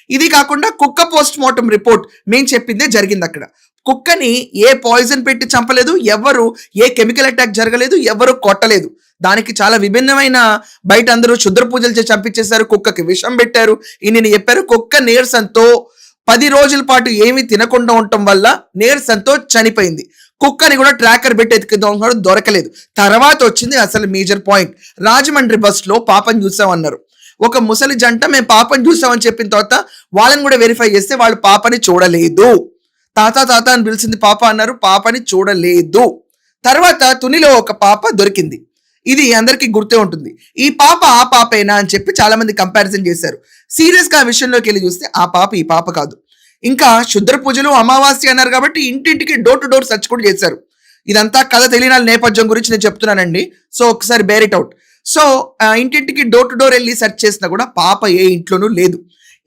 ఇది కాకుండా కుక్క పోస్ట్ మార్టం రిపోర్ట్ మేము చెప్పిందే జరిగింది అక్కడ. కుక్కని ఏ పాయిజన్ పెట్టి చంపలేదు, ఎవరు ఏ కెమికల్ అటాక్ జరగలేదు, ఎవరు కొట్టలేదు. దానికి చాలా విభిన్నమైన బయట అందరూ క్షుద్ర పూజలు చేసి చంపించేశారు, కుక్కకి విషం పెట్టారు, ఇన్ని చెప్పారు. కుక్క నీరసంతో 10 రోజుల పాటు ఏమీ తినకుండా ఉండటం వల్ల నీరసంతో చనిపోయింది. కుక్కని కూడా ట్రాకర్ పెట్టి ఎత్తుకుదాం దొరకలేదు. తర్వాత వచ్చింది అసలు మేజర్ పాయింట్. రాజమండ్రి బస్ లో పాపని చూసామన్నారు. ఒక ముసలి జంట మేము పాపని చూసామని చెప్పిన తర్వాత వాళ్ళని కూడా వెరిఫై చేస్తే వాళ్ళు పాపని చూడలేదు. తాత తాత అని పిలిచింది, పాప అన్నారు, పాపని చూడలేదు. తర్వాత తునిలో ఒక పాప దొరికింది. ఇది అందరికీ గుర్తే ఉంటుంది. ఈ పాప ఆ పాపేనా అని చెప్పి చాలా మంది కంపారిజన్ చేశారు. సీరియస్ గా ఆ విషయంలోకి వెళ్ళి చూస్తే ఆ పాప ఈ పాప కాదు. ఇంకా శుద్ర పూజలు అమావాస్య అన్నారు కాబట్టి ఇంటింటికి డోర్ టు డోర్ సర్చ్ కూడా చేశారు. ఇదంతా కథ తెలియని నేపథ్యం గురించి నేను చెప్తున్నానండి. సో ఒకసారి బేర్ ఇట్ అవుట్. సో ఇంటింటికి డోర్ టు డోర్ వెళ్ళి సెర్చ్ చేసినా కూడా పాప ఏ ఇంట్లోనూ లేదు.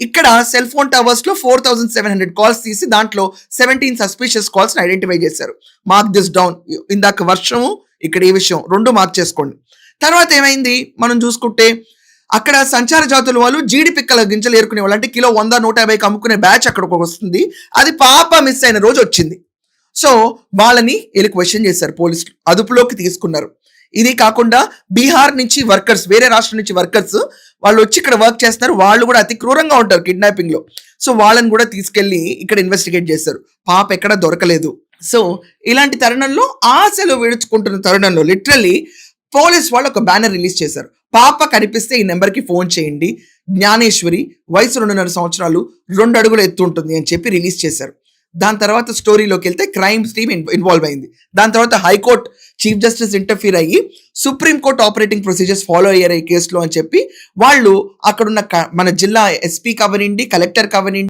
ఇక్కడ సెల్ ఫోన్ టవర్స్ లో 4700 కాల్స్ తీసి దాంట్లో 17 సస్పిషియస్ కాల్స్ ఐడెంటిఫై చేశారు. Mark this down. ఇందాక వర్షము, ఇక్కడ ఈ విషయం, 2 మార్క్ చేసుకోండి. తర్వాత ఏమైంది మనం చూసుకుంటే, అక్కడ సంచార జాతుల వాళ్ళు జీడి పిక్కల గింజలు ఏరుకునే వాళ్ళు, అంటే కిలో 100-150 అమ్ముకునే బ్యాచ్ అక్కడికి వస్తుంది. అది పాప మిస్ అయిన రోజు వచ్చింది. సో వాళ్ళని వీళ్ళు క్వశ్చన్ చేశారు, పోలీసులు అదుపులోకి తీసుకున్నారు. ఇది కాకుండా బీహార్ నుంచి వర్కర్స్, వేరే రాష్ట్రం నుంచి వర్కర్స్ వాళ్ళు వచ్చి ఇక్కడ వర్క్ చేస్తారు. వాళ్ళు కూడా అతి క్రూరంగా ఉంటారు కిడ్నాపింగ్ లో. సో వాళ్ళని కూడా తీసుకెళ్లి ఇక్కడ ఇన్వెస్టిగేట్ చేస్తారు. పాప ఎక్కడ దొరకలేదు. సో ఇలాంటి తరుణంలో, ఆశలు విడుచుకుంటున్న తరుణంలో లిటరల్లీ పోలీస్ వాళ్ళు ఒక బ్యానర్ రిలీజ్ చేశారు. పాప కనిపిస్తే ఈ నెంబర్కి ఫోన్ చేయండి, జ్ఞానేశ్వరి, వయసు 2.5 సంవత్సరాలు, 2 అడుగులు ఎత్తు ఉంటుంది అని చెప్పి రిలీజ్ చేశారు. దాని తర్వాత స్టోరీలోకి వెళ్తే క్రైమ్స్ టీమ్ ఇన్వాల్వ్ అయింది. దాని తర్వాత హైకోర్టు చీఫ్ జస్టిస్ ఇంటర్ఫీర్ అయ్యి సుప్రీంకోర్టు ఆపరేటింగ్ ప్రొసీజర్స్ ఫాలో అయ్యారు ఈ కేసులో అని చెప్పి వాళ్ళు అక్కడున్న మన జిల్లా ఎస్పీ కవనిండి, కలెక్టర్ కవనిండి,